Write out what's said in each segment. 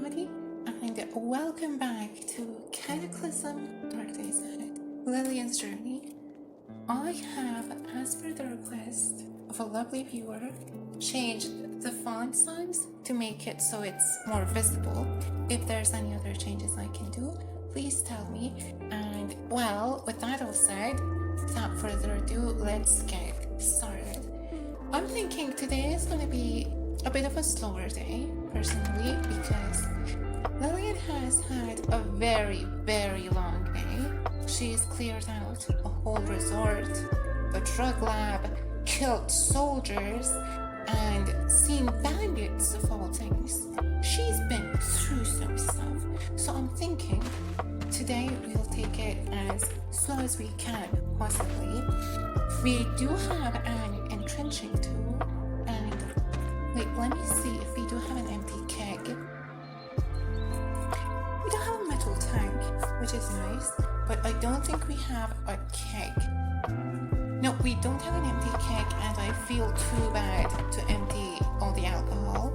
everybody, and welcome back to Cataclysm Dark Days Ahead, Lillian's Journey. I have, as per the request of a lovely viewer, changed the font size to make it so it's more visible. If there's any other changes I can do, please tell me. And well, with that all said, without further ado, let's get started. I'm thinking today is going to be a bit of a slower day, personally, because Lillian has had a very, very long day. She's cleared out a whole resort, a drug lab, killed soldiers, and seen bandits of all things. She's been through some stuff, so I'm thinking today we'll take it as slow as we can, possibly. We do have an entrenching tool, and wait, let me see if we do have an empty keg. We don't have a metal tank, which is nice, but I don't think we have a keg. No, we don't have an empty keg, and I feel too bad to empty all the alcohol.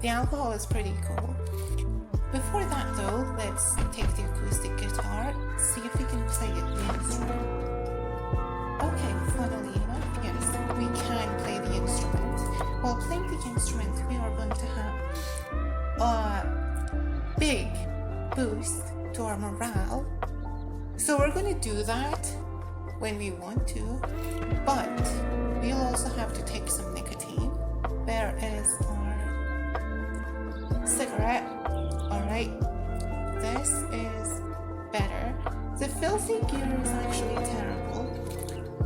The alcohol is pretty cool. Before that though, let's take the acoustic guitar, see if we can play it the instrument. Okay, funnily enough, yes, we can play the instrument. While playing the instrument, we are going to have a big boost to our morale. So we're going to do that when we want to, but we'll also have to take some nicotine. Where is our cigarette? Alright, this is better. The filthy gear is actually terrible.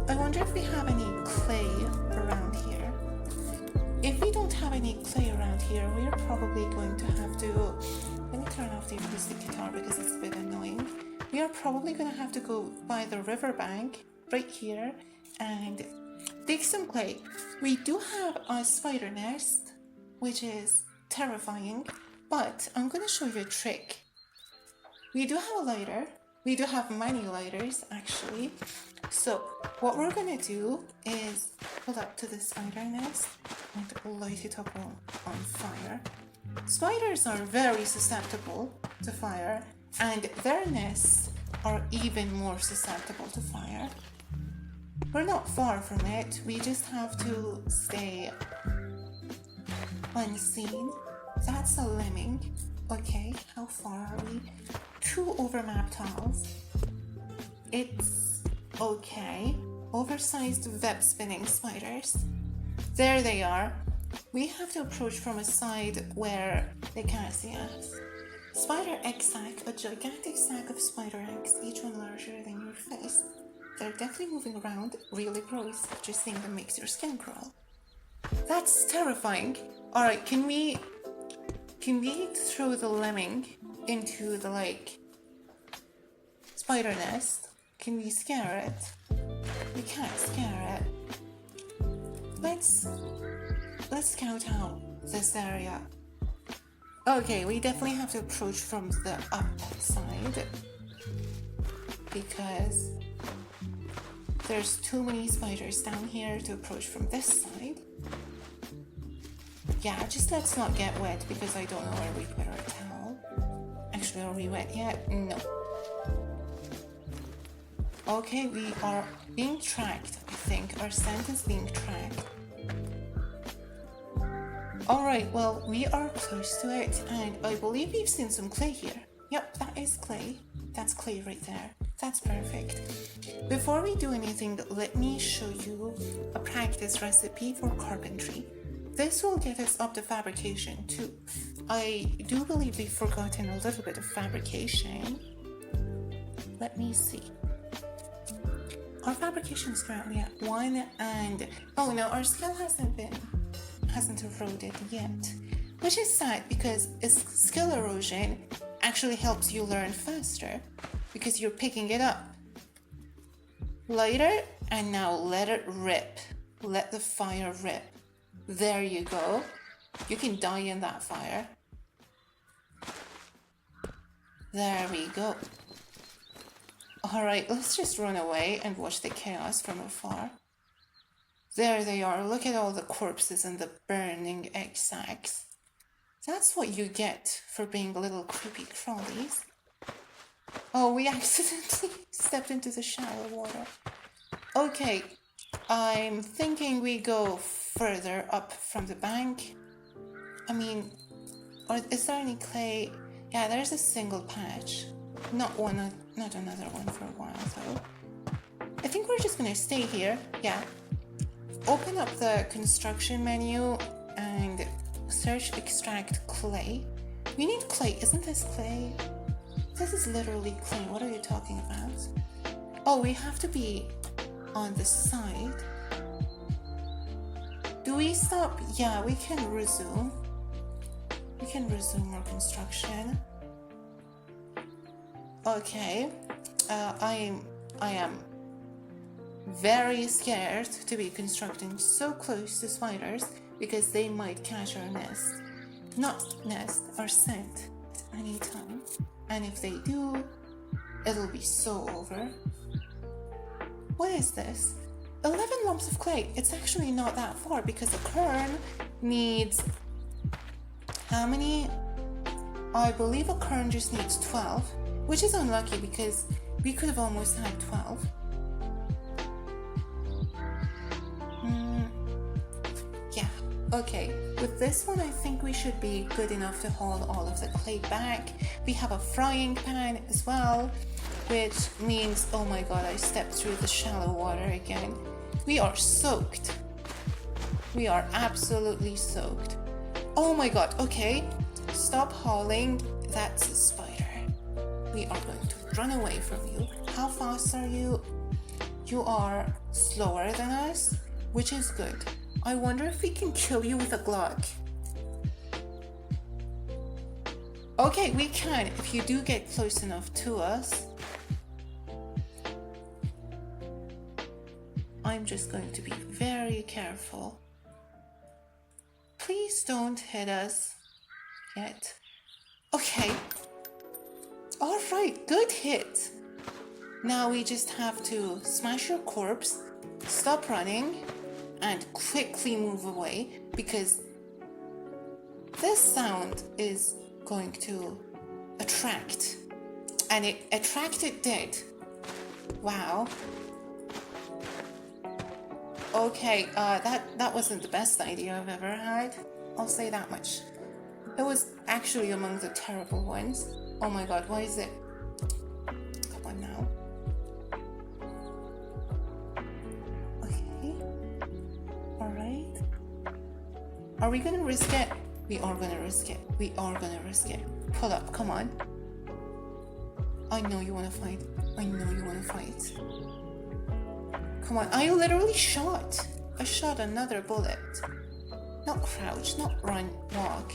I wonder if we have any clay around here. If we don't have any clay around here, we're probably going to have to... Let me turn off the acoustic guitar because it's a bit annoying. We are probably going to have to go by the riverbank right here and dig some clay. We do have a spider nest, which is terrifying, but I'm going to show you a trick. We do have a lighter. We do have many lighters, actually. So what we're going to do is pull up to the spider nest and light it up on fire. Spiders are very susceptible to fire, and their nests are even more susceptible to fire. We're not far from it, we just have to stay unseen. That's a lemming. Okay, how far are we? 2 overmap tiles. It's okay. Oversized web spinning spiders. There they are. We have to approach from a side where they can't see us. Spider egg sac, a gigantic sack of spider eggs, each one larger than your face. They're definitely moving around, really gross. Just seeing them makes your skin crawl. That's terrifying. Alright, can we throw the lemming into the, spider nest? Can we scare it? We can't scare it. Let's scout out this area. Okay, we definitely have to approach from the up side because there's too many spiders down here to approach from this side. Yeah, just let's not get wet because I don't know where we put our towel. Actually, are we wet yet? No. Okay, we are being tracked, I think. Our scent is being tracked. Alright, well, we are close to it, and I believe we've seen some clay here. Yep, that is clay. That's clay right there. That's perfect. Before we do anything, let me show you a practice recipe for carpentry. This will get us up to fabrication too. I do believe we've forgotten a little bit of fabrication. Let me see. Our fabrication is currently at 1, and oh no, our skill hasn't eroded yet, which is sad because skill erosion actually helps you learn faster because you're picking it up. Lighter, and now let it rip. Let the fire rip. There you go. You can die in that fire. There we go. Alright, let's just run away and watch the chaos from afar. There they are. Look at all the corpses and the burning egg sacs. That's what you get for being little creepy crawlies. Oh, we accidentally stepped into the shallow water. Okay, I'm thinking we go further up from the bank. I mean, or is there any clay? Yeah, there's a single patch. Not another one for a while though. I think we're just gonna stay here. Yeah. Open up the construction menu and search extract clay. We need clay. Isn't this clay? This is literally clay. What are you talking about? Oh, we have to be on the side. Do we stop? Yeah, we can resume. We can resume our construction. Okay. I am very scared to be constructing so close to spiders because they might catch our nest. Not nest, our scent at any time. And if they do, it'll be so over. What is this? 11 lumps of clay. It's actually not that far because a kern needs... How many? I believe a kern just needs 12, which is unlucky because we could have almost had 12. Yeah, okay. With this one, I think we should be good enough to hold all of the clay back. We have a frying pan as well, which means, oh my god, I stepped through the shallow water again. We are soaked. We are absolutely soaked. Oh my god, okay. Stop hauling. That's a spider. We are going to run away from you. How fast are you? You are slower than us, which is good. I wonder if we can kill you with a Glock. Okay, we can if you do get close enough to us. I'm just going to be very careful. Please don't hit us yet. Okay. All right, good hit. Now we just have to smash your corpse, stop running, and quickly move away because this sound is going to attract. And it attracted dead. Wow. Okay, that wasn't the best idea I've ever had. I'll say that much. It was actually among the terrible ones. Oh my god, why is it? Come on now. Okay. Alright. Are we gonna risk it? We are gonna risk it. We are gonna risk it. Pull up, come on. I know you wanna fight. I know you wanna fight. Come on, I literally shot. I shot another bullet. Not crouch, not run, walk.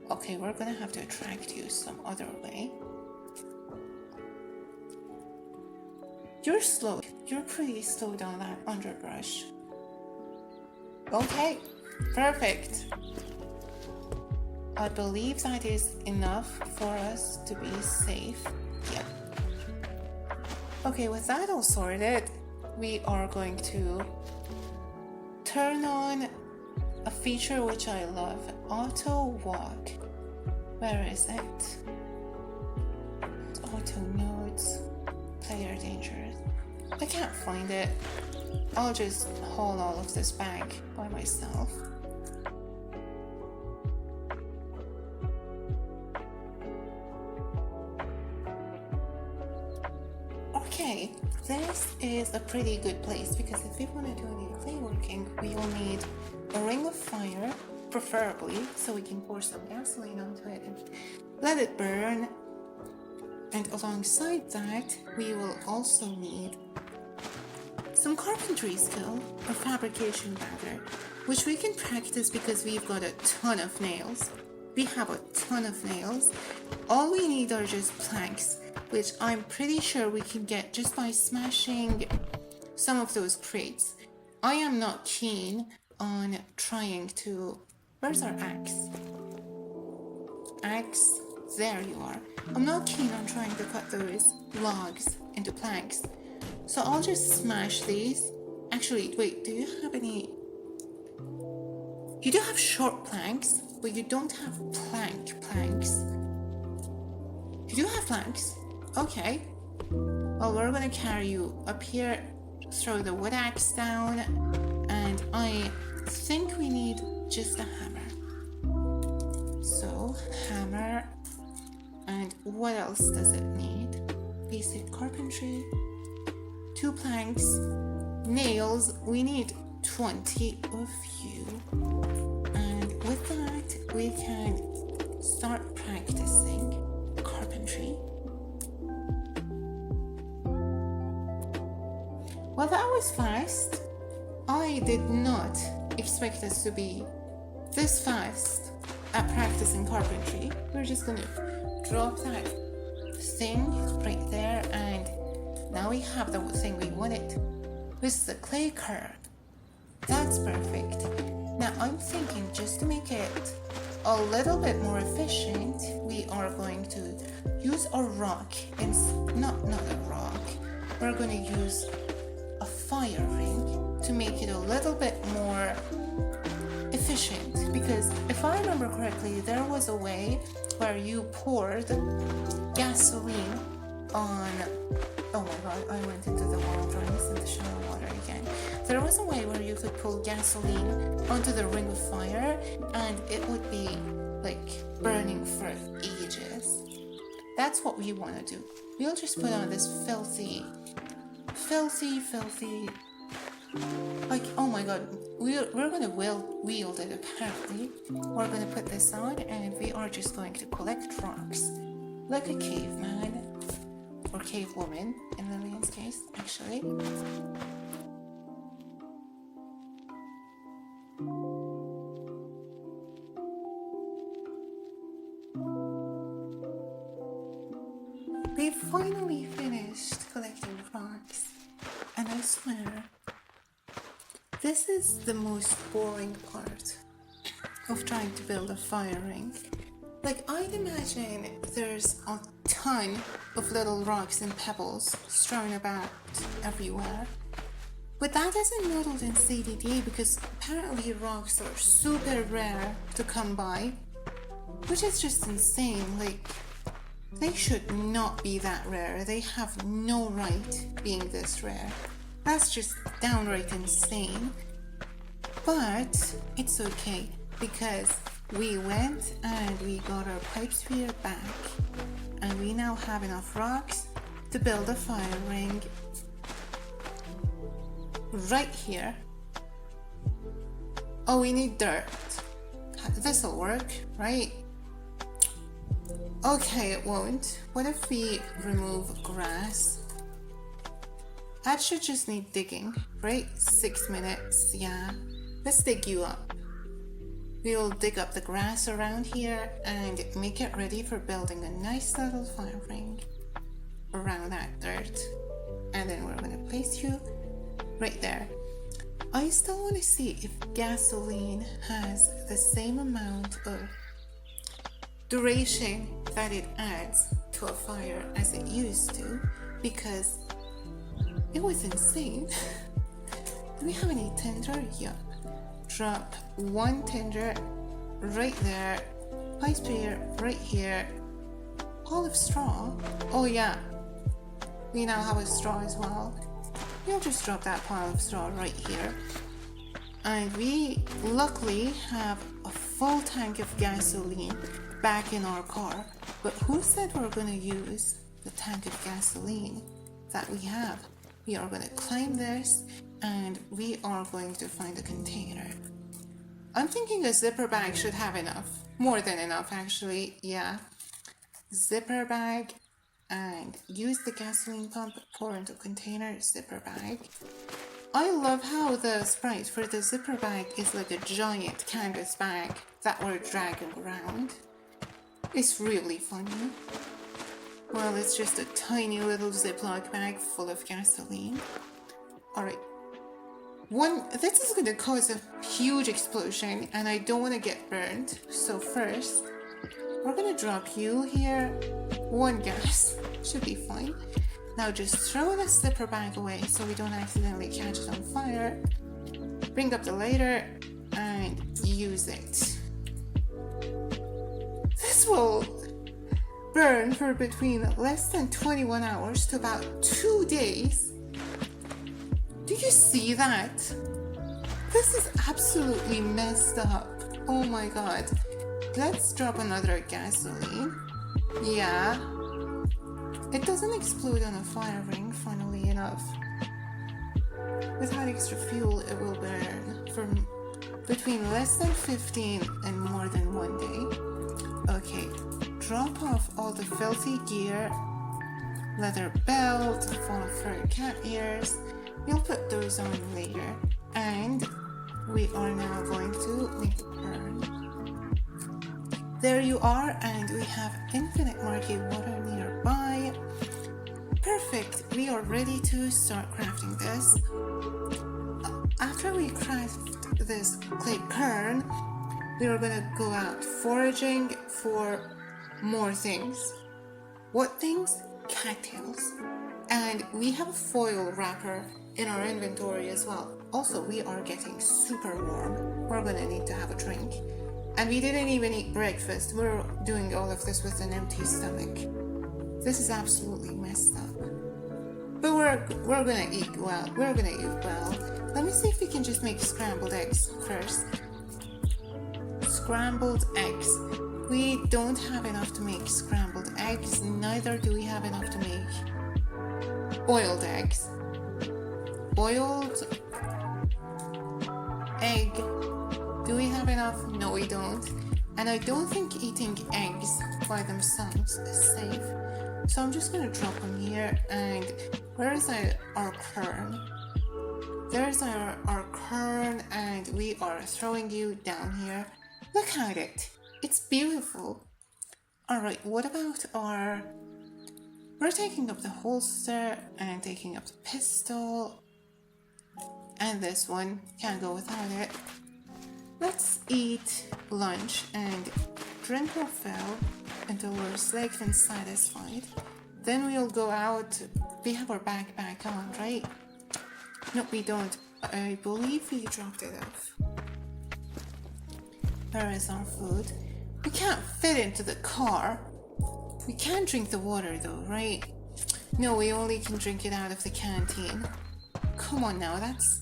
Okay, we're gonna have to attract you some other way. You're slow. You're pretty slow down that underbrush. Okay, perfect. I believe that is enough for us to be safe. Yeah. Okay, with that all sorted, we are going to turn on a feature which I love, auto walk. Where is it? Auto nodes, player dangerous. I can't find it. I'll just haul all of this back by myself. Okay, this is a pretty good place because if we want to do any clay working, we will need a ring of fire, preferably, so we can pour some gasoline onto it and let it burn. And alongside that, we will also need some carpentry skill or fabrication rather, which we can practice because we've got a ton of nails. We have a ton of nails. All we need are just planks, which I'm pretty sure we can get just by smashing some of those crates. I am not keen on trying to... Where's our axe? Axe, there you are. I'm not keen on trying to cut those logs into planks. So I'll just smash these. Actually, wait, do you have any... You do have short planks, but you don't have planks. You do have planks. Okay. Well, we're gonna carry you up here, throw the wood axe down, and I think we need just a hammer. So, hammer, and what else does it need? Basic carpentry, 2 planks, nails, we need 20 of you. And with that, we can start practicing carpentry. Well, that was fast. I did not expect us to be this fast at practicing carpentry. We're just gonna drop that thing right there, and now we have the thing we wanted. This is the clay curd. That's perfect. Now I'm thinking, just to make it a little bit more efficient, we are going to use a rock, and not a rock. We're going to use a fire ring to make it a little bit more efficient, because if I remember correctly, there was a way where you poured gasoline on, oh my god, I went into the water dryness in the shower water again. There was a way where you could pull gasoline onto the ring of fire and it would be like burning for ages. That's what we want to do. We'll just put on this filthy, like, oh my god, we're gonna wield it apparently. We're gonna put this on and we are just going to collect rocks like a caveman, or cave woman in Lillian's case, actually. We finally finished collecting rocks, and I swear, this is the most boring part of trying to build a fire ring. Like, I'd imagine there's a ton of little rocks and pebbles strewn about everywhere. But that isn't modeled in CDDA because apparently rocks are super rare to come by, which is just insane. Like, they should not be that rare. They have no right being this rare. That's just downright insane. But it's okay because we went and we got our pipe spear back, and we now have enough rocks to build a fire ring right here. Oh, we need dirt. This'll work, right? Okay, it won't. What if we remove grass? That should just need digging, right? 6 minutes, yeah. Let's dig you up. We'll dig up the grass around here and make it ready for building a nice little fire ring around that dirt. And then we're gonna place you right there. I still want to see if gasoline has the same amount of duration that it adds to a fire as it used to, because it was insane. Do we have any tinder? Yeah. Drop 1 tinder right there, pipe spear right here, pile of straw. Oh yeah, we now have a straw as well. We'll just drop that pile of straw right here. And we luckily have a full tank of gasoline back in our car. But who said we're going to use the tank of gasoline that we have? We are going to climb this and we are going to find a container. I'm thinking a zipper bag should have enough. More than enough, actually. Yeah. Zipper bag, and use the gasoline pump, pour into container, zipper bag. I love how the sprite for the zipper bag is like a giant canvas bag that we're dragging around. It's really funny. Well, it's just a tiny little Ziploc bag full of gasoline. Alright. This is gonna cause a huge explosion and I don't want to get burned. So first, we're gonna drop you here. 1 gas. Should be fine. Now just throw the zipper bag away so we don't accidentally catch it on fire. Bring up the lighter and use use it. This will burn for between less than 21 hours to about 2 days. Do you see that? This is absolutely messed up. Oh my god. Let's drop another gasoline. Yeah. It doesn't explode on a fire ring, funnily enough. Without extra fuel, it will burn for between less than 15 and more than 1 day. Okay, drop off all the filthy gear, leather belt, faux fur cat ears. We'll put those on later. And we are now going to make it burn. There you are, and we have infinite murky water nearby. Perfect, we are ready to start crafting this. After we craft this clay cairn, we are gonna go out foraging for more things. What things? Cattails. And we have a foil wrapper in our inventory as well. Also, we are getting super warm. We're gonna need to have a drink. And we didn't even eat breakfast. We're doing all of this with an empty stomach. This is absolutely messed up. But we're gonna eat well. We're gonna eat well. Let me see if we can just make scrambled eggs first. Scrambled eggs. We don't have enough to make scrambled eggs. Neither do we have enough to make boiled eggs. Boiled egg. Do we have enough? No, we don't. And I don't think eating eggs by themselves is safe. So I'm just gonna drop them here. And where is our cairn? There's our cairn, and we are throwing you down here. Look at it. It's beautiful. Alright, what about our... We're taking up the holster and taking up the pistol. And this one. Can't go without it. Let's eat lunch and drink our fill until we're slaked and satisfied. Then we'll go out. We have our backpack on, right? No, we don't. I believe we dropped it off. Where is our food? We can't fit into the car. We can drink the water though, right? No, we only can drink it out of the canteen. Come on now, that's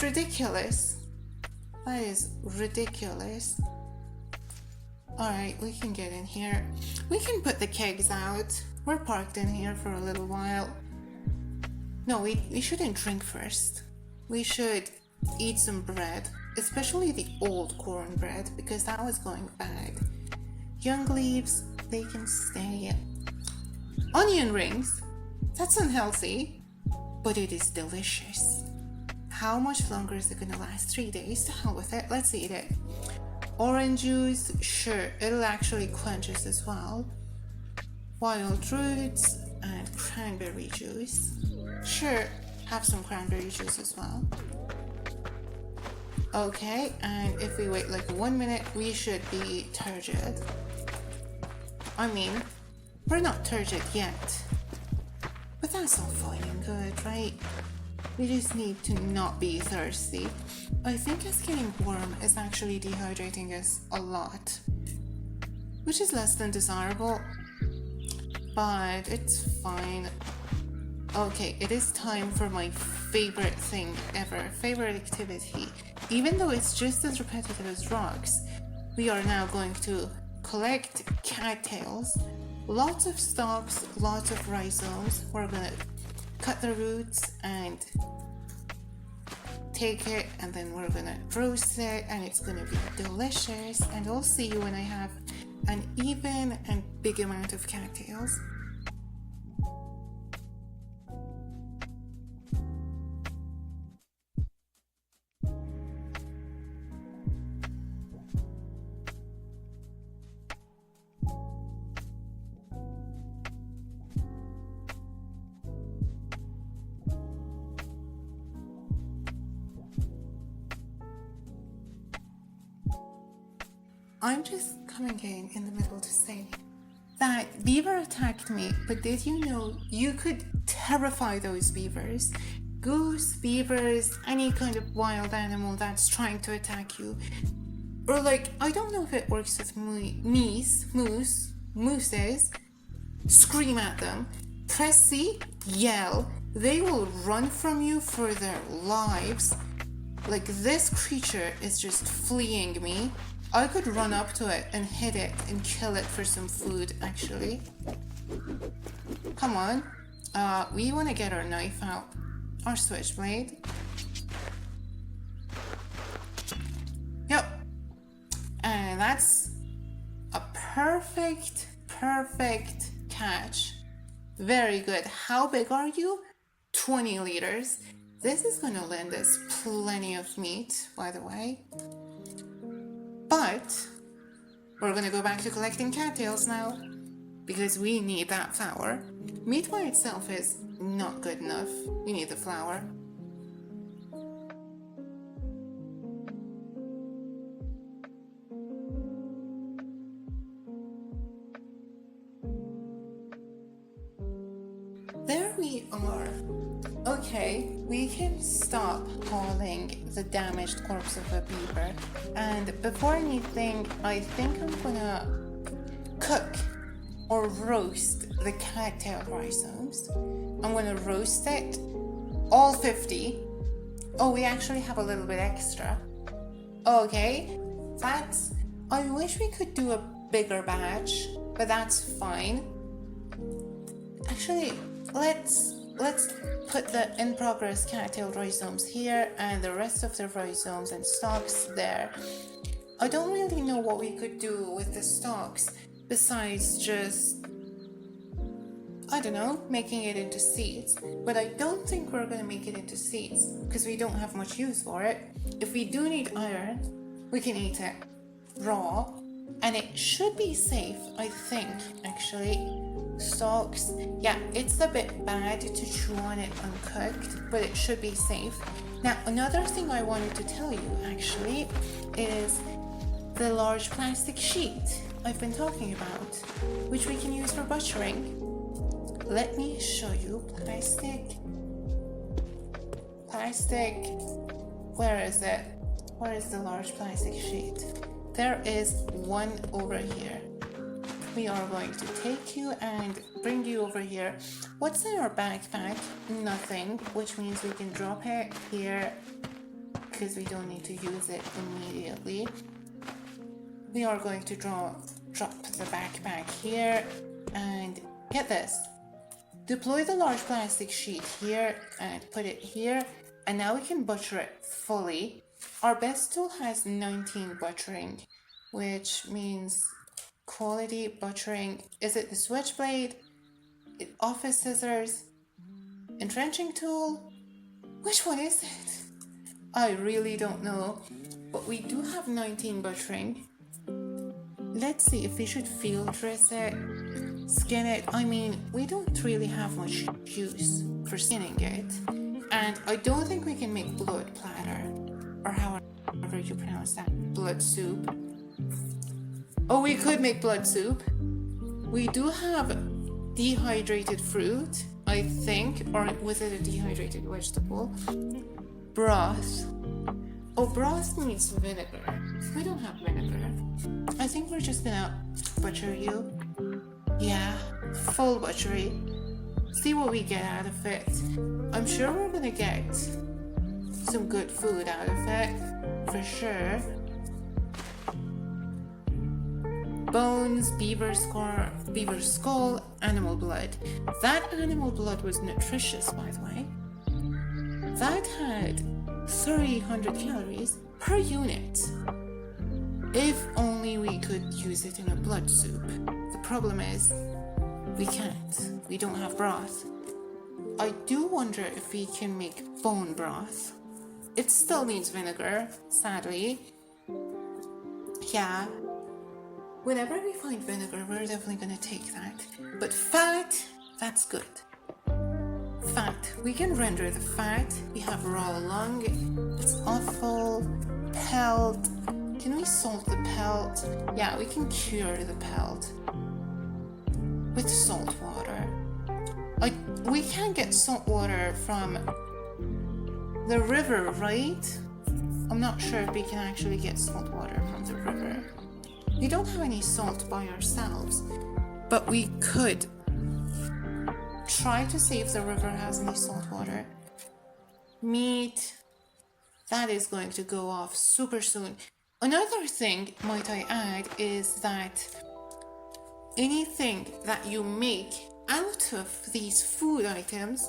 ridiculous. That is ridiculous. Alright, we can get in here. We can put the kegs out. We're parked in here for a little while. No, we shouldn't drink first. We should eat some bread, especially the old cornbread, because that was going bad. Young leaves, they can stay. Onion rings, that's unhealthy, but it is delicious. How much longer is it gonna last? 3 days? To hell with it, let's eat it. Orange juice, sure, it'll actually quench us as well. Wild roots and cranberry juice. Sure, have some cranberry juice as well. Okay, and if we wait like 1 minute, we should be turgid. I mean, we're not turgid yet. But that's all fine and good, right? We just need to not be thirsty. I think us getting warm is actually dehydrating us a lot, which is less than desirable, but it's fine. Okay, it is time for my favorite thing ever, favorite activity. Even though it's just as repetitive as rocks, we are now going to collect cattails, lots of stalks, lots of rhizomes. We're gonna cut the roots and take it, and then we're gonna roast it, and it's gonna be delicious. And I'll see you when I have an even and big amount of cattails. I'm just coming in the middle to say that beaver attacked me, but did you know you could terrify those beavers? Goose, beavers, any kind of wild animal that's trying to attack you. Or like, I don't know if it works with mooses. Scream at them. Press C, yell. They will run from you for their lives. Like, this creature is just fleeing me. I could run up to it and hit it and kill it for some food, actually. Come on. We want to get our knife out. Our switchblade. Yep. And that's a perfect catch. Very good. How big are you? 20 liters. This is going to lend us plenty of meat, by the way. But we're going to go back to collecting cattails now, because we need that flour. Meat by itself is not good enough. We need the flour. There we are. Okay, we can stop hauling the damaged corpse of a beaver. And before anything, I think I'm gonna cook or roast the cattail rhizomes. I'm gonna roast it, all 50. Oh, we actually have a little bit extra. Okay, I wish we could do a bigger batch, but that's fine. Actually, let's put the in progress cattail rhizomes here and the rest of the rhizomes and stalks there. I don't really know what we could do with the stalks besides just, I don't know, making it into seeds. But I don't think we're gonna make it into seeds because we don't have much use for it. If we do need iron, we can eat it raw, and it should be safe, I think, actually. Stalks, yeah, it's a bit bad to chew on it uncooked, but it should be safe. Now, another thing I wanted to tell you actually is the large plastic sheet I've been talking about, which we can use for butchering. Let me show you. Plastic. Where is it? Where is the large plastic sheet? There is one over here. We are going to take you and bring you over here. What's in our backpack? Nothing, which means we can drop it here because we don't need to use it immediately. We are going to drop the backpack here and get this. Deploy the large plastic sheet here and put it here, and now we can butcher it fully. Our best tool has 19 butchering, which means quality butchering. Is it the switchblade? Office scissors? Entrenching tool? Which one is it? I really don't know, but we do have 19 butchering. Let's see if we should field dress it, skin it. I mean, we don't really have much use for skinning it, and I don't think we can make blood platter, or however you pronounce that, blood soup. Oh, we could make blood soup. We do have dehydrated fruit, I think, or was it a dehydrated vegetable? Broth. Oh, broth needs vinegar. We don't have vinegar. I think we're just gonna butcher you. Yeah, full butchery. See what we get out of it. I'm sure we're gonna get some good food out of it, for sure. Bones, beaver skull, animal blood. That animal blood was nutritious, by the way. That had 300 calories per unit. If only we could use it in a blood soup. The problem is, we can't. We don't have broth. I do wonder if we can make bone broth. It still needs vinegar, sadly. Yeah. Whenever we find vinegar, we're definitely gonna take that. But fat, that's good. Fat, we can render the fat. We have raw lung, it's offal, pelt. Can we salt the pelt? Yeah, we can cure the pelt with salt water. We can get salt water from the river, right? I'm not sure if we can actually get salt water from the river. We don't have any salt by ourselves, but we could try to see if the river has any salt water. Meat, that is going to go off super soon. Another thing, might I add, is that anything that you make out of these food items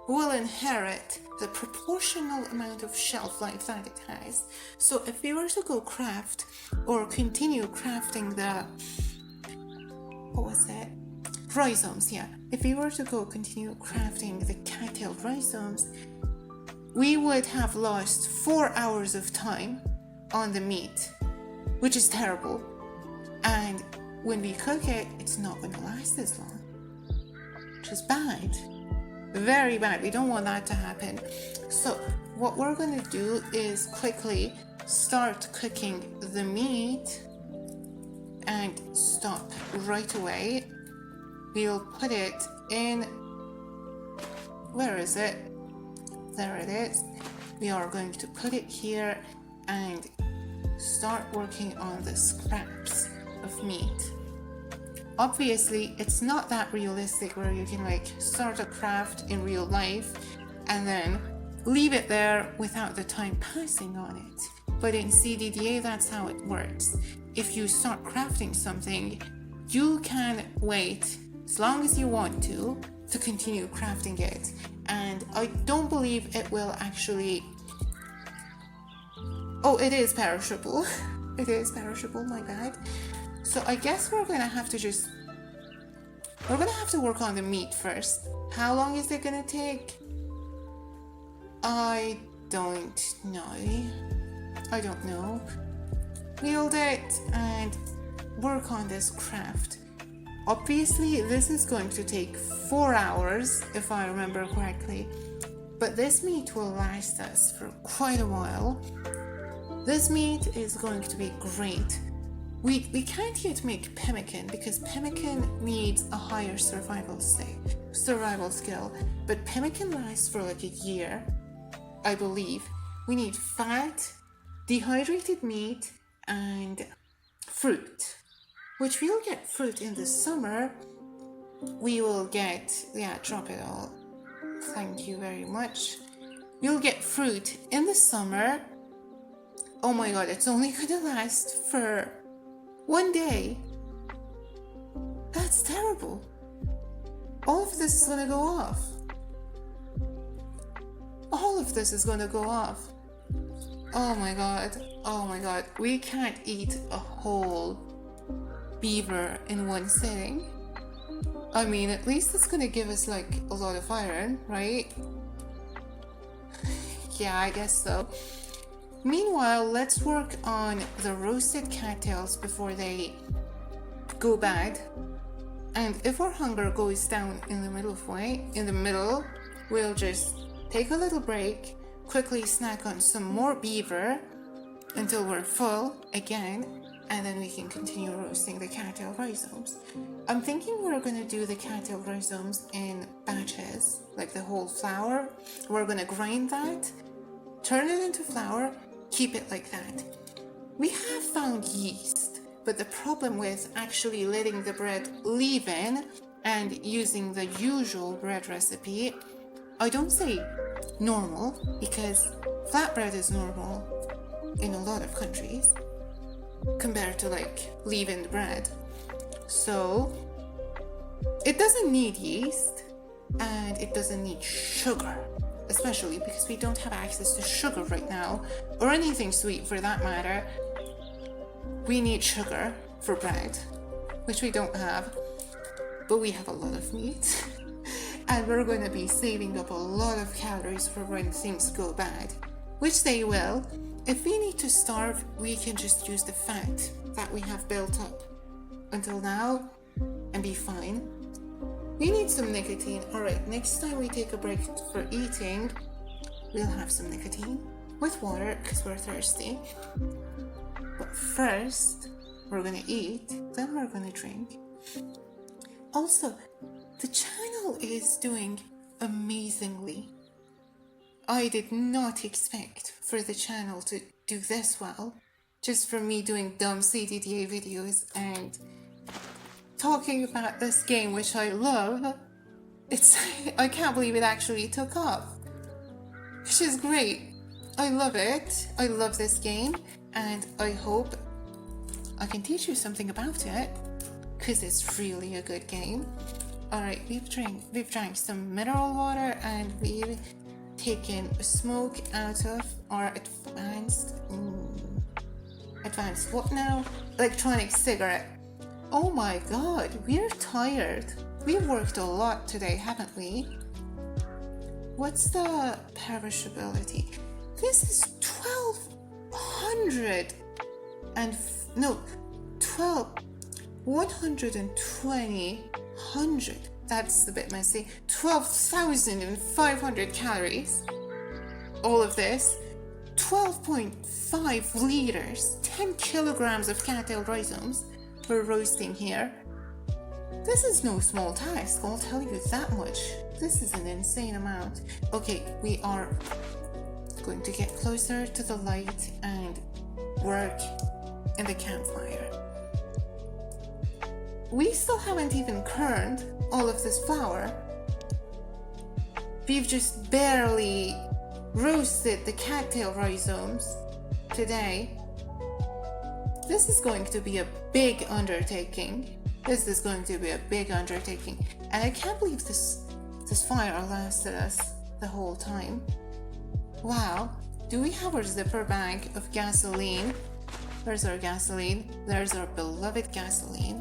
will inherit the proportional amount of shelf life that it has. So if we were to go craft or continue crafting the, what was it? Rhizomes, yeah. If we were to go continue crafting the cattail rhizomes, we would have lost 4 hours of time on the meat, which is terrible. And when we cook it, it's not going to last as long, which is bad. Very bad. We don't want that to happen. So what we're going to do is quickly start cooking the meat and stop right away. We'll put it in, where is it? There it is. We are going to put it here and start working on the scraps of meat. Obviously, it's not that realistic where you can like start a craft in real life and then leave it there without the time passing on it. But in CDDA, that's how it works. If you start crafting something, you can wait as long as you want to continue crafting it. And I don't believe it will actually... Oh, it is perishable. It is perishable, my bad. So I guess we're gonna have to work on the meat first. How long is it gonna take? I don't know. Build it and work on this craft. Obviously, this is going to take 4 hours, if I remember correctly, but this meat will last us for quite a while. This meat is going to be great. We can't yet make pemmican because pemmican needs a higher survival skill, but pemmican lasts for like a year, I believe. We need fat, dehydrated meat, and fruit, which we'll get fruit in the summer. We will get, yeah, drop it all. Thank you very much. We'll get fruit in the summer. Oh my god, it's only gonna last for 1 day. That's terrible. All of this is gonna go off. All of this is gonna go off. Oh my god. Oh my god. We can't eat a whole beaver in one sitting. I mean, at least it's gonna give us like a lot of iron, right? Yeah, I guess so. Meanwhile, let's work on the roasted cattails before they go bad. And if our hunger goes down in the middle, we'll just take a little break, quickly snack on some more beaver until we're full again, and then we can continue roasting the cattail rhizomes. I'm thinking we're gonna do the cattail rhizomes in batches, like the whole flour. We're gonna grind that, turn it into flour, keep it like that. We have found yeast, but the problem with actually letting the bread leaven and using the usual bread recipe, I don't say normal, because flatbread is normal in a lot of countries compared to like leavened bread. So it doesn't need yeast and it doesn't need sugar, especially because we don't have access to sugar right now, or anything sweet for that matter. We need sugar for bread, which we don't have, but we have a lot of meat. And we're going to be saving up a lot of calories for when things go bad, which they will. If we need to starve, we can just use the fat that we have built up until now and be fine. We need some nicotine. Alright, next time we take a break for eating, we'll have some nicotine with water because we're thirsty. But first, we're gonna eat, then we're gonna drink. Also, the channel is doing amazingly. I did not expect for the channel to do this well, just from me doing dumb CDDA videos and talking about this game, which I love. I can't believe it actually took off, which is great. I love it. I love this game, and I hope I can teach you something about it, because it's really a good game. Alright, we've drank some mineral water, and we've taken smoke out of our advanced what now? Electronic cigarette. Oh my god, we're tired. We've worked a lot today, haven't we? What's the perishability? This is 1,200 and no, 120. That's a bit messy. 12,500 calories. All of this. 12.5 liters. 10 kilograms of cattail rhizomes we're roasting here. This is no small task, I'll tell you that much. This is an insane amount. Okay, we are going to get closer to the light and work in the campfire. We still haven't even kerned all of this flour. We've just barely roasted the cattail rhizomes today. This is going to be a big undertaking. And I can't believe this fire lasted us the whole time. Wow. Do we have our zipper bag of gasoline? Where's our gasoline? There's our beloved gasoline.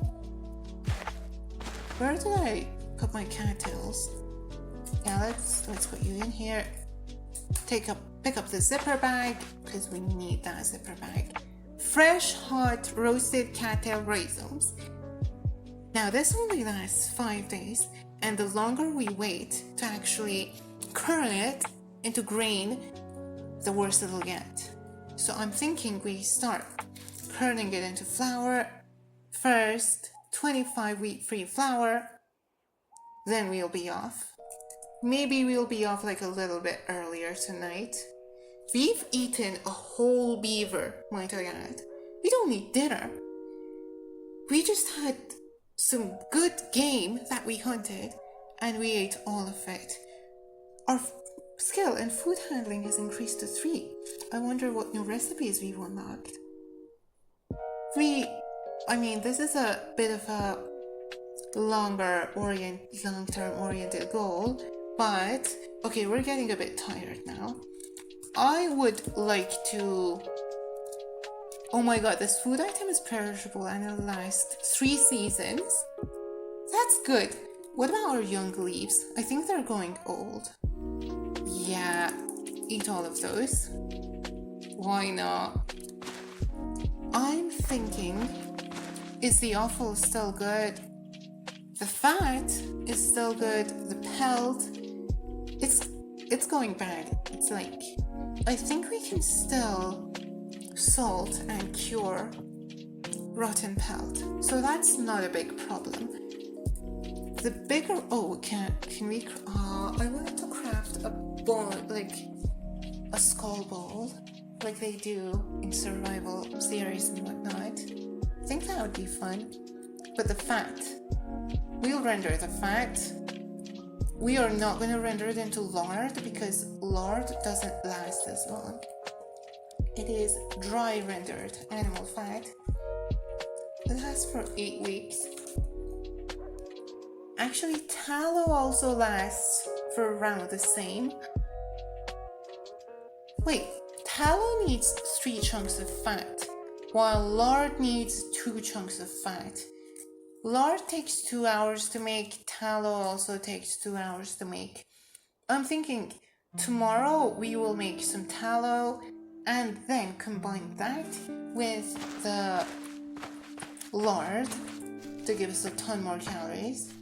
Where did I put my cattails? Yeah, let's put you in here. Pick up the zipper bag, because we need that zipper bag. Fresh, hot, roasted cattail rhizomes. Now this only lasts 5 days, and the longer we wait to actually kern it into grain, the worse it'll get. So I'm thinking we start kerning it into flour first, 25 wheat-free flour, then we'll be off. Maybe we'll be off like a little bit earlier tonight. We've eaten a whole beaver, might I add. We don't need dinner. We just had some good game that we hunted, and we ate all of it. Our skill in food handling has increased to 3. I wonder what new recipes we've unlocked. This is a bit of a long-term oriented goal, but okay, we're getting a bit tired now. I would like to... Oh my god, this food item is perishable and it'll last 3 seasons. That's good. What about our young leaves? I think they're going old. Yeah, eat all of those. Why not? I'm thinking, is the offal still good? The fat is still good. The pelt, it's going bad. It's like, I think we can still salt and cure rotten pelt, so that's not a big problem. The bigger, can we? I wanted to craft a ball, like a skull bowl, like they do in survival series and whatnot. I think that would be fun. But the fat, we'll render the fat. We are not going to render it into lard, because lard doesn't last as long. It is dry rendered animal fat. It lasts for 8 weeks. Actually, tallow also lasts for around the same. Wait, tallow needs 3 chunks of fat, while lard needs 2 chunks of fat. Lard takes 2 hours to make, tallow also takes 2 hours to make. I'm thinking tomorrow we will make some tallow and then combine that with the lard to give us a ton more calories.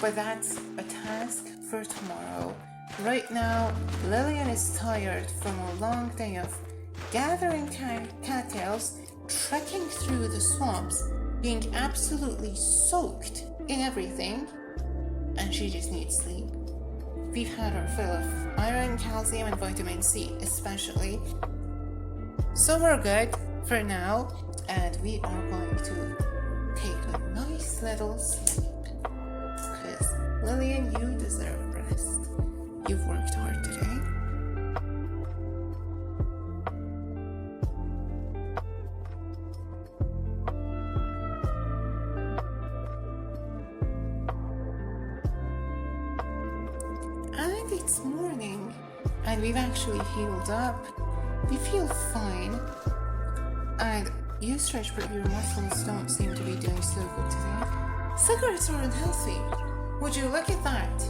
But that's a task for tomorrow. Right now, Lillian is tired from a long day of gathering cattails, trekking through the swamps, being absolutely soaked in everything, and she just needs sleep. We've had our fill of iron, calcium, and vitamin C, especially. So we're good for now, and we are going to take a nice little sleep. Because Lillian, you deserve rest. You've worked hard today. And it's morning, and we've actually healed up. We feel fine, and you stretch, but your muscles don't seem to be doing so good today. Cigarettes are unhealthy. Would you look at that?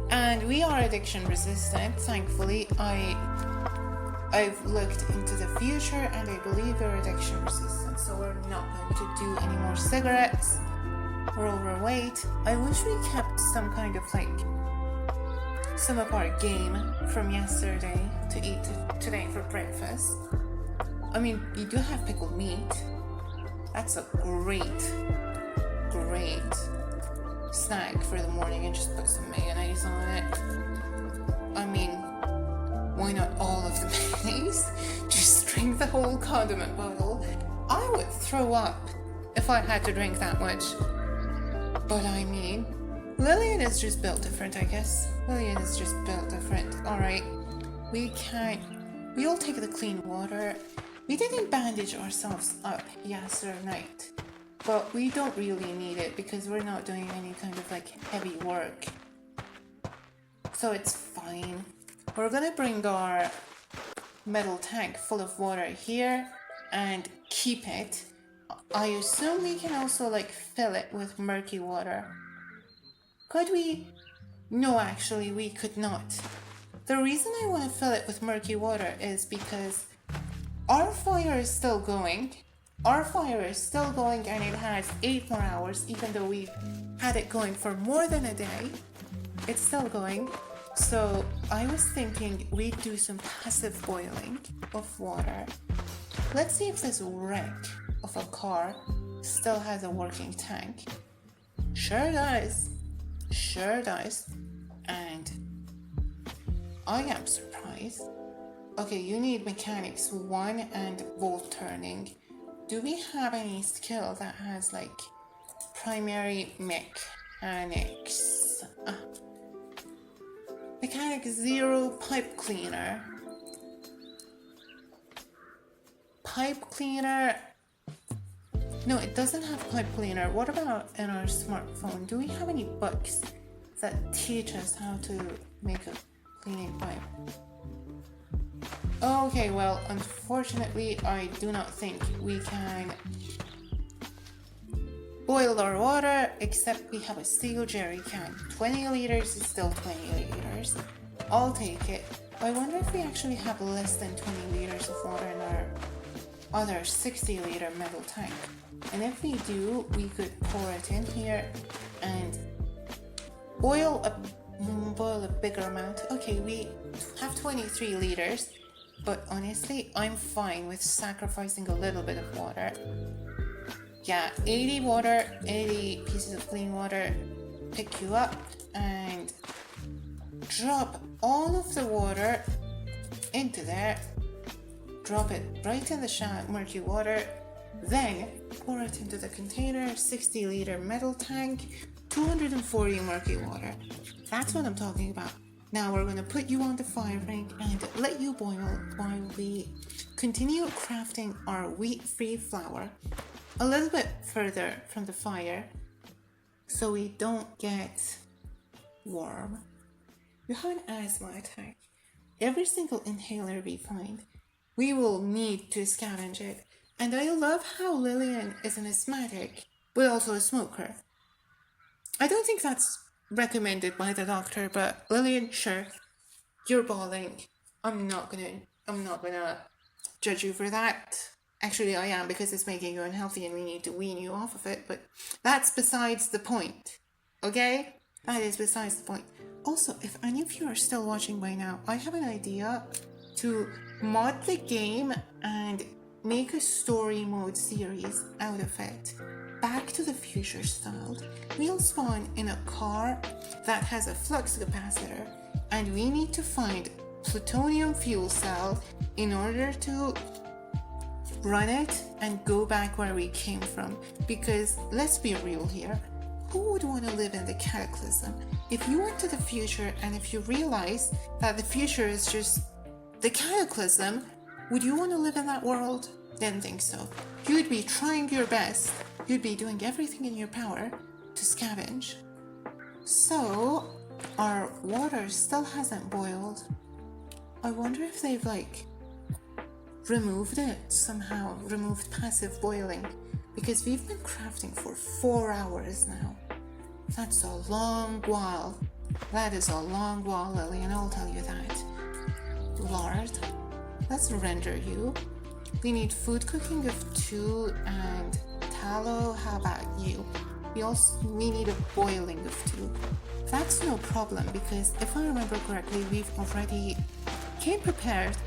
And we are addiction resistant, thankfully. I've looked into the future, and I believe we're addiction resistant, so we're not going to do any more cigarettes. We're overweight. I wish we kept some kind of some of our game from yesterday to eat today for breakfast. I mean, you do have pickled meat. That's a great snack for the morning, and just put some mayonnaise on it. I mean, why not all of the mayonnaise? Just drink the whole condiment bottle. I would throw up if I had to drink that much. But I mean, Lillian is just built different, I guess. Lillian is just built different. Alright, we'll take the clean water. We didn't bandage ourselves up yesterday night, but we don't really need it because we're not doing any kind of heavy work. So it's fine. We're gonna bring our metal tank full of water here and keep it. I assume we can also fill it with murky water. Could we? No, actually, we could not. The reason I want to fill it with murky water is because our fire is still going. Our fire is still going, and it has 8 more hours, even though we've had it going for more than a day. It's still going. So I was thinking we'd do some passive boiling of water. Let's see if this wreck of a car still has a working tank. Sure does. Sure does. And I am surprised. Okay, you need mechanics 1 and bolt turning. Do we have any skill that has primary mechanics? Mechanic 0, pipe cleaner. Pipe cleaner. No, it doesn't have pipe cleaner. What about in our smartphone? Do we have any books that teach us how to make a cleaning pipe? Okay, well, unfortunately, I do not think we can boil our water, except we have a steel jerry can. 20 liters is still 20 liters. I'll take it. I wonder if we actually have less than 20 liters of water in our other 60 liter metal tank. And if we do, we could pour it in here and boil a bigger amount. Okay, we have 23 liters, but honestly, I'm fine with sacrificing a little bit of water. Yeah, 80 pieces of clean water, pick you up and drop all of the water into there. Drop it right in the murky water, then pour it into the container, 60 liter metal tank, 240 murky water. That's what I'm talking about. Now we're going to put you on the fire ring and let you boil while we continue crafting our wheat-free flour a little bit further from the fire so we don't get warm. You have an asthma attack. Every single inhaler we find, we will need to scavenge it. And I love how Lillian is an asthmatic, but also a smoker. I don't think that's recommended by the doctor, but Lillian, sure, you're bawling. I'm not gonna judge you for that. Actually, I am, because it's making you unhealthy and we need to wean you off of it, but that's besides the point, okay? That is besides the point. Also, if any of you are still watching by now, I have an idea to mod the game and make a story mode series out of it. Back to the Future style. We'll spawn in a car that has a flux capacitor, and we need to find plutonium fuel cell in order to run it and go back where we came from. Because let's be real here, who would want to live in the cataclysm? If you went to the future and if you realize that the future is just the cataclysm, would you want to live in that world? Didn't think so. You'd be trying your best. You'd be doing everything in your power to scavenge. So, our water still hasn't boiled. I wonder if they've removed it somehow, removed passive boiling, because we've been crafting for 4 hours now. That's a long while. That is a long while, Lillian, I'll tell you that. Lard, let's render you. We need food cooking of 2 and tallow. How about you? We need a boiling of 2. That's no problem, because if I remember correctly, we've already came prepared.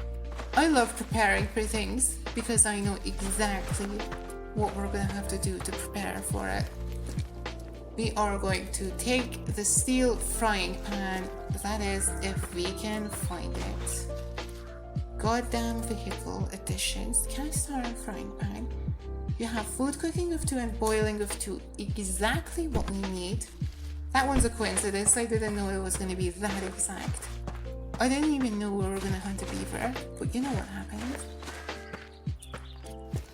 I love preparing for things because I know exactly what we're gonna have to do to prepare for it. We are going to take the steel frying pan, that is, if we can find it. Goddamn vehicle additions. Can I start a frying pan? You have food cooking of 2 and boiling of 2. Exactly what we need. That one's a coincidence. I didn't know it was going to be that exact. I didn't even know we were going to hunt a beaver, but you know what happened.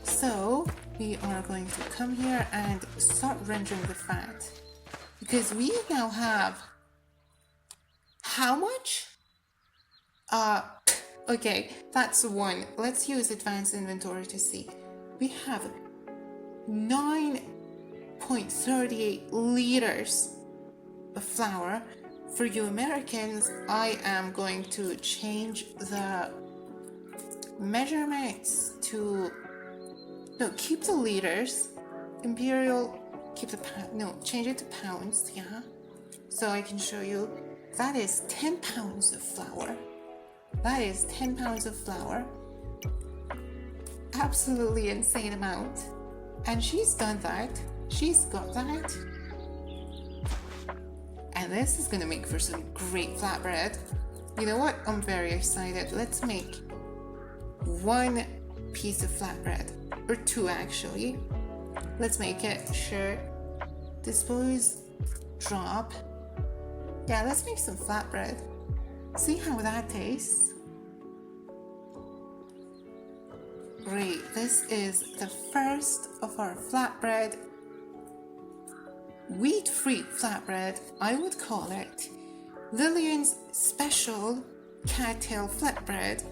So we are going to come here and start rendering the fat. Because we now have... How much? Okay, that's 1. Let's use advanced inventory to see. We have 9.38 liters of flour. For you Americans, I am going to change the measurements to... No, keep the liters. Imperial, keep the pound. No, change it to pounds, yeah. So I can show you. That is 10 pounds of flour. That is 10 pounds of flour. Absolutely insane amount. And she's done that. She's got that. And this is gonna make for some great flatbread. You know what? I'm very excited. Let's make 1 piece of flatbread. Or 2 actually. Let's make it. Sure. Dispose. Drop. Yeah, let's make some flatbread. See how that tastes. Great. This is the first of our flatbread. Wheat-free flatbread, I would call it. Lillian's special cattail flatbread.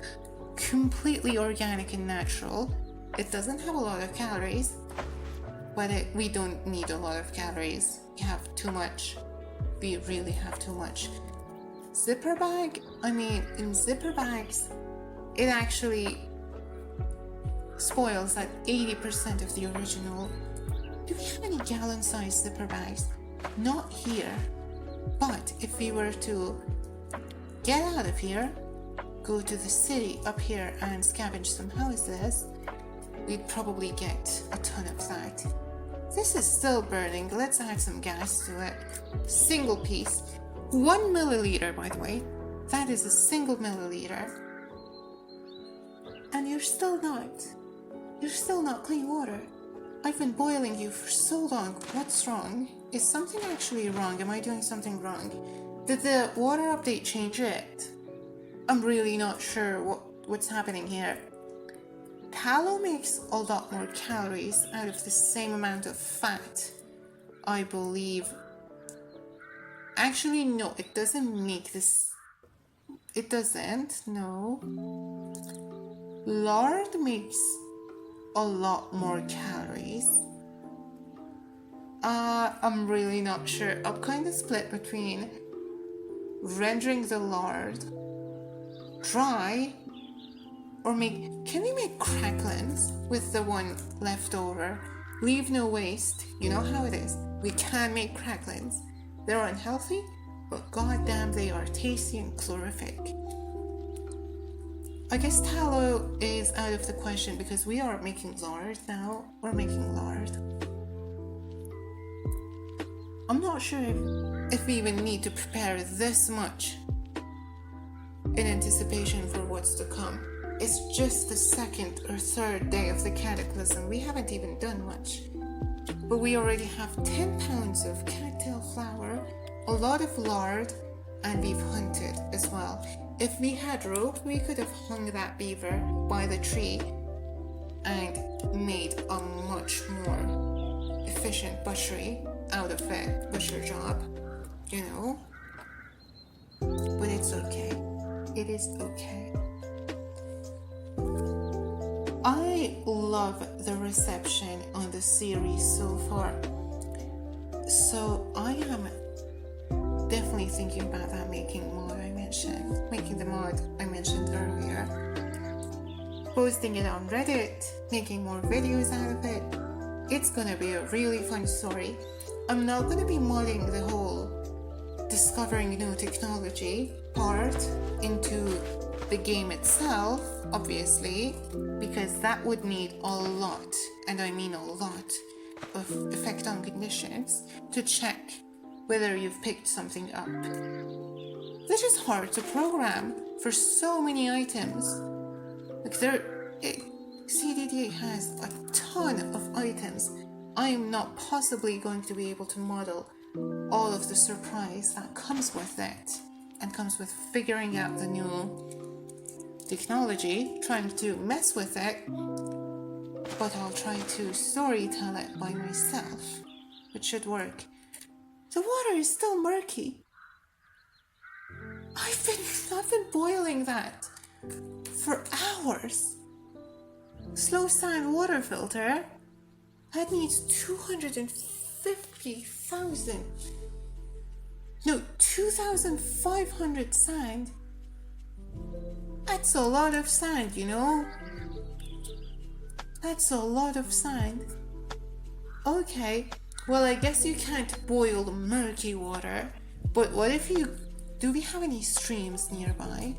Completely organic and natural. It doesn't have a lot of calories, but we don't need a lot of calories. We have too much. We really have too much. Zipper bag, I mean, in zipper bags, it actually spoils at 80% of the original. Do we have any gallon-sized zipper bags? Not here. But if we were to get out of here, go to the city up here and scavenge some houses, we'd probably get a ton of that. This is still burning. Let's add some gas to it. Single piece. 1 milliliter, by the way. That is a single milliliter. And you're still not clean water. I've been boiling you for so long. What's wrong? Is something actually wrong? Am I doing something wrong? Did the water update change it? I'm really not sure what's happening here. Tallow makes a lot more calories out of the same amount of fat, I believe. Actually, no, it doesn't make this. It doesn't, no. Lard makes a lot more calories. I'm really not sure. I'm kind of split between rendering the lard dry or can we make cracklings with the one left over? Leave no waste. You know how it is. We can make cracklings. They're unhealthy, but goddamn they are tasty and calorific. I guess tallow is out of the question because we are making lard now. We're making lard. I'm not sure if we even need to prepare this much in anticipation for what's to come. it's just the second or third day of the cataclysm. We haven't even done much. But we already have 10 pounds of cattail flour, a lot of lard, and we've hunted as well. If we had rope, we could have hung that beaver by the tree and made a much more efficient butchery out of it, butcher job, you know. But it's okay. It is okay. I love the reception on the series so far. So I am definitely thinking about that making the mod I mentioned earlier. Posting it on Reddit, making more videos out of it. It's gonna be a really fun story. I'm not gonna be modding the whole discovering new technology part into the game itself, obviously, because that would need a lot, and I mean a lot, of effect on conditions to check whether you've picked something up. Which is hard to program for so many items. Like CDDA has a ton of items. I am not possibly going to be able to model all of the surprise that comes with it and comes with figuring out the new technology, trying to mess with it, but I'll try to story tell it by myself, which should work. The water is still murky. I've been boiling that for hours. Slow sand water filter. That needs 2,500 sand. That's a lot of sand, you know? That's a lot of sand. Okay, well, I guess you can't boil murky water, but what if you... Do we have any streams nearby?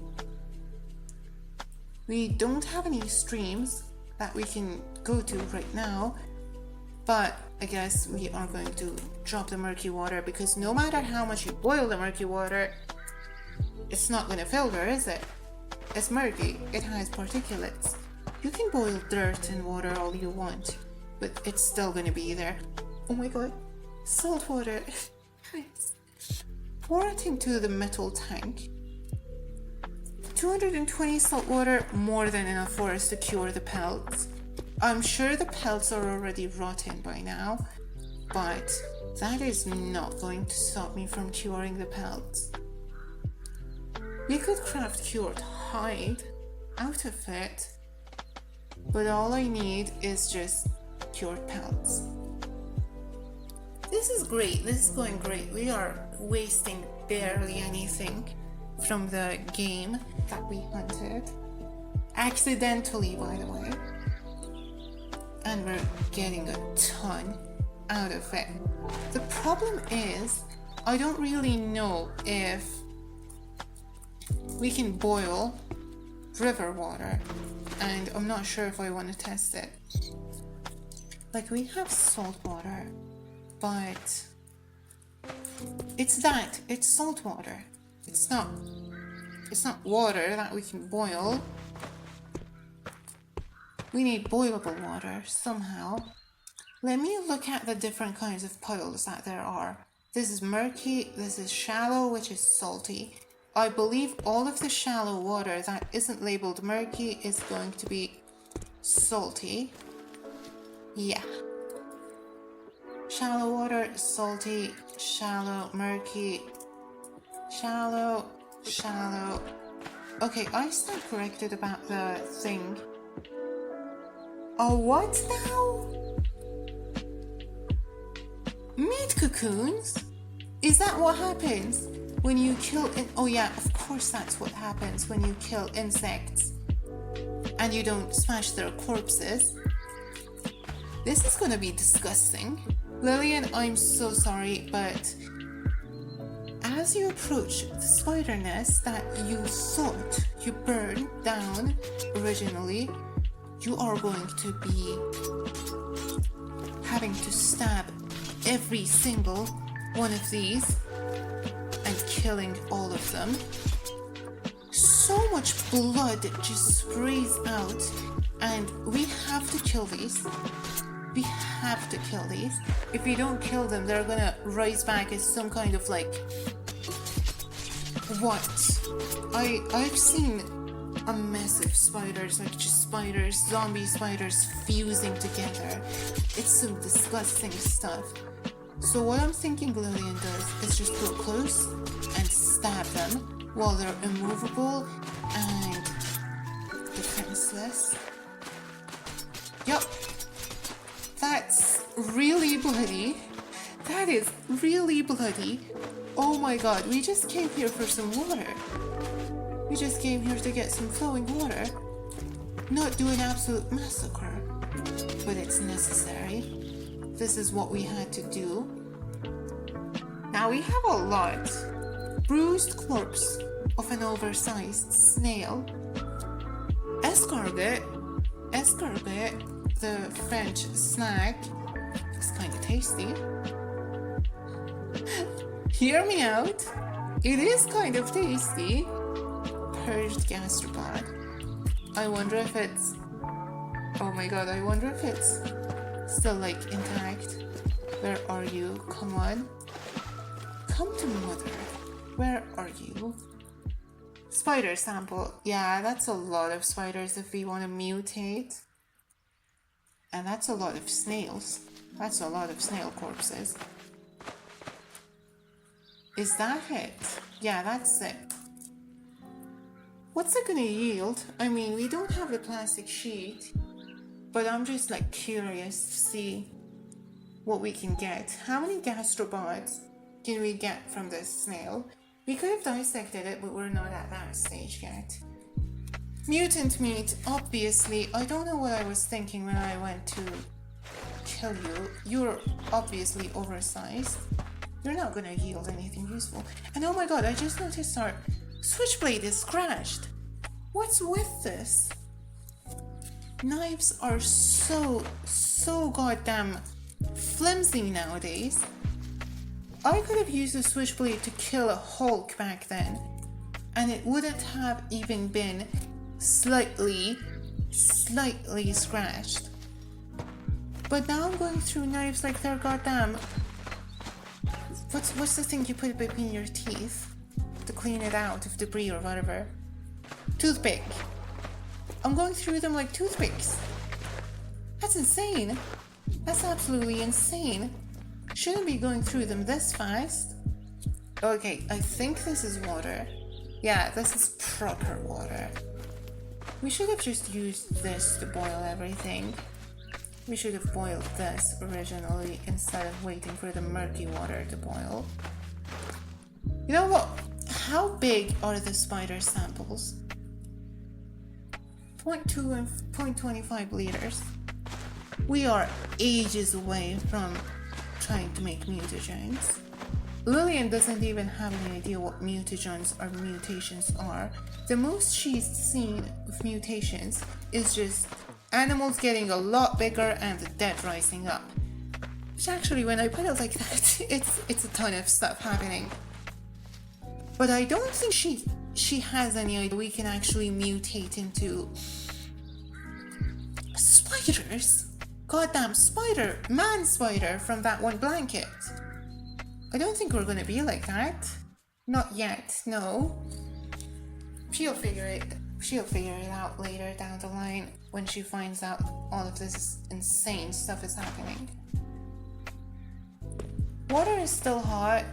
We don't have any streams that we can go to right now, but I guess we are going to drop the murky water, because no matter how much you boil the murky water, it's not going to filter, is it? It's murky, it has particulates. You can boil dirt and water all you want, but it's still going to be there. Oh my god, salt water. Pour it into the metal tank. 220 salt water, more than enough for us to cure the pelts. I'm sure the pelts are already rotten by now, but that is not going to stop me from curing the pelts. We could craft cured hide out of it, but all I need is just cured pelts. This is great, this is going great. We are wasting barely anything from the game that we hunted. Accidentally, by the way. And we're getting a ton out of it. The problem is, I don't really know if we can boil river water, and I'm not sure if I want to test it. Like, we have salt water, but it's salt water. It's not water that we can boil. We need boilable water somehow. Let me look at the different kinds of puddles that there are. This is murky, this is shallow, which is salty. I believe all of the shallow water that isn't labeled murky is going to be salty. Yeah. Shallow water, salty, shallow, murky, shallow, shallow. Okay, I stand corrected about the thing. Oh, what now? Meat cocoons? Is that what happens when you kill oh yeah, of course that's what happens when you kill insects and you don't smash their corpses. This is gonna be disgusting. Lillian, I'm so sorry, but as you approach the spider nest that you burned down originally, you are going to be having to stab every single one of these and killing all of them. so much blood just sprays out, and we have to kill these. We have to kill these. If we don't kill them, they're gonna rise back as some kind of like... What? I've seen a mess of spiders, like just spiders, zombie spiders fusing together. It's some disgusting stuff. So what I'm thinking Lillian does is just go close and stab them while they're immovable and defenseless. Yup. That's really bloody. That is really bloody. Oh my god, we just came here for some water. We just came here to get some flowing water. Not do an absolute massacre. But it's necessary. This is what we had to do. Now we have a lot. Bruised corpse of an oversized snail. Escargot, the French snack. It's kind of tasty. Hear me out. It is kind of tasty. Purged gastropod. I wonder if it's... Oh my god, I wonder if it's still like intact. Where are you? Come on. Come to mother. Where are you? Spider sample. Yeah, that's a lot of spiders if we want to mutate. And that's a lot of snails. That's a lot of snail corpses. Is that it? Yeah, that's it. What's it gonna yield? I mean, we don't have the plastic sheet, but I'm just like curious to see what we can get. How many gastropods can we get from this snail? We could have dissected it, but we're not at that stage yet. Mutant meat, obviously. I don't know what I was thinking when I went to kill you. You're obviously oversized. You're not gonna yield anything useful. And oh my god, I just noticed our switchblade is scratched. What's with this? Knives are so goddamn flimsy nowadays. I could have used a switchblade to kill a Hulk back then, and it wouldn't have even been slightly scratched. But now I'm going through knives like they're goddamn... What's the thing you put between your teeth to clean it out of debris or whatever? Toothpick. I'm going through them like toothpicks. That's insane. That's absolutely insane. Shouldn't be going through them this fast. Okay, I think this is water. Yeah, this is proper water. We should have just used this to boil everything. We should have boiled this originally instead of waiting for the murky water to boil. You know what? How big are the spider samples? 0.2 and 0.25 liters. We are ages away from trying to make mutagens. Lillian doesn't even have any idea what mutagens or mutations are. The most she's seen of mutations is just animals getting a lot bigger and the dead rising up. Which actually, when I put it like that, it's a ton of stuff happening. But I don't think she has any idea we can actually mutate into spiders. Goddamn spider, man spider from that one blanket. I don't think we're gonna be like that. Not yet, no. She'll figure it out later down the line when she finds out all of this insane stuff is happening. Water is still hot.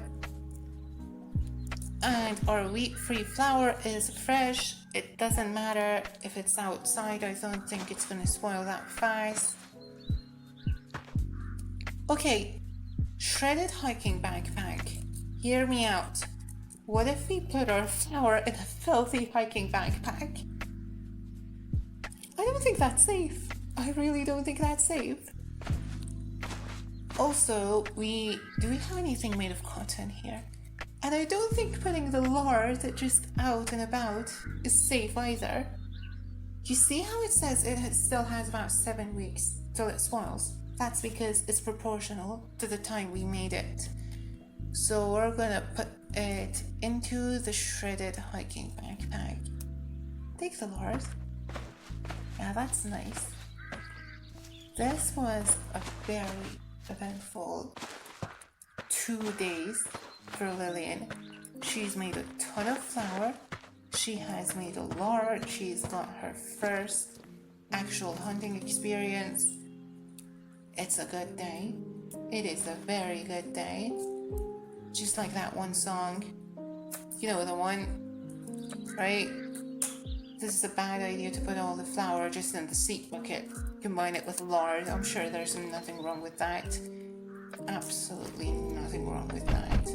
And our wheat-free flour is fresh. It doesn't matter if it's outside. I don't think it's gonna spoil that fast. Okay, shredded hiking backpack. Hear me out. What if we put our flour in a filthy hiking backpack? I don't think that's safe. I really don't think that's safe. Also, do we have anything made of cotton here? And I don't think putting the lard just out and about is safe either. You see how it says it still has about 7 weeks till it spoils? That's because it's proportional to the time we made it. So we're gonna put it into the shredded hiking backpack. Take the lard. Yeah, that's nice. This was a very eventful 2 days for Lillian. She's made a ton of flour. She has made a lard. She's got her first actual hunting experience. It's a good day. It is a very good day. Just like that one song. You know the one, right? This is a bad idea to put all the flour just in the seed bucket. Combine it with lard. I'm sure there's nothing wrong with that. Absolutely nothing wrong with that.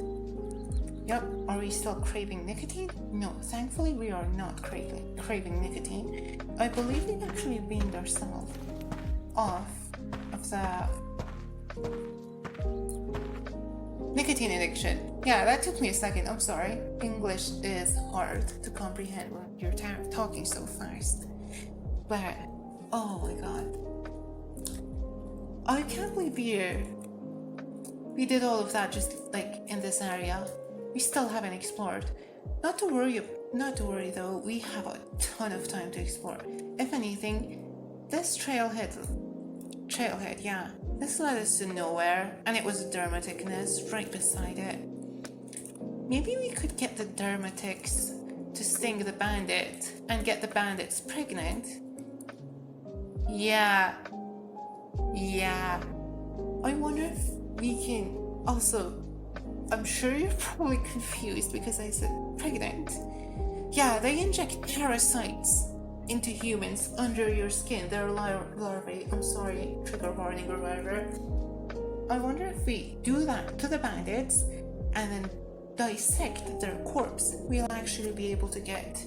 Yep, are we still craving nicotine? No, thankfully we are not craving nicotine. I believe we've actually weaned ourselves off of the nicotine addiction. Yeah, that took me a second. I'm sorry. English is hard to comprehend when you're talking so fast. But, oh my god. I can't believe we did all of that just like in this area. We still haven't explored. Not to worry though, we have a ton of time to explore. If anything, this trailhead, yeah, this led us to nowhere, and it was a dermatic nest right beside it. Maybe we could get the dermatics to sting the bandit and get the bandits pregnant. Yeah. I wonder if we can also... I'm sure you're probably confused because I said pregnant. Yeah, they inject parasites into humans under your skin. They're larvae. I'm sorry, trigger warning or whatever. I wonder if we do that to the bandits and then dissect their corpse, we'll actually be able to get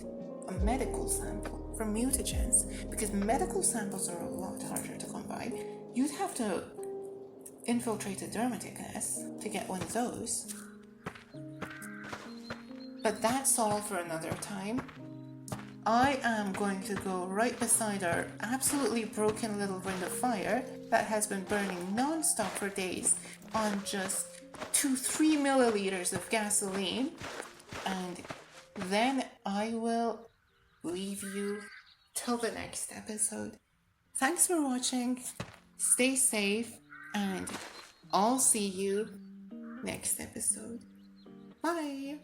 a medical sample from mutagens, because medical samples are a lot harder to come by. You'd have to infiltrate a dermatic nest to get one of those. But that's all for another time. I am going to go right beside our absolutely broken little ring of fire that has been burning non-stop for days on just 2-3 milliliters of gasoline, and then I will leave you till the next episode. Thanks for watching, stay safe, and I'll see you next episode. Bye!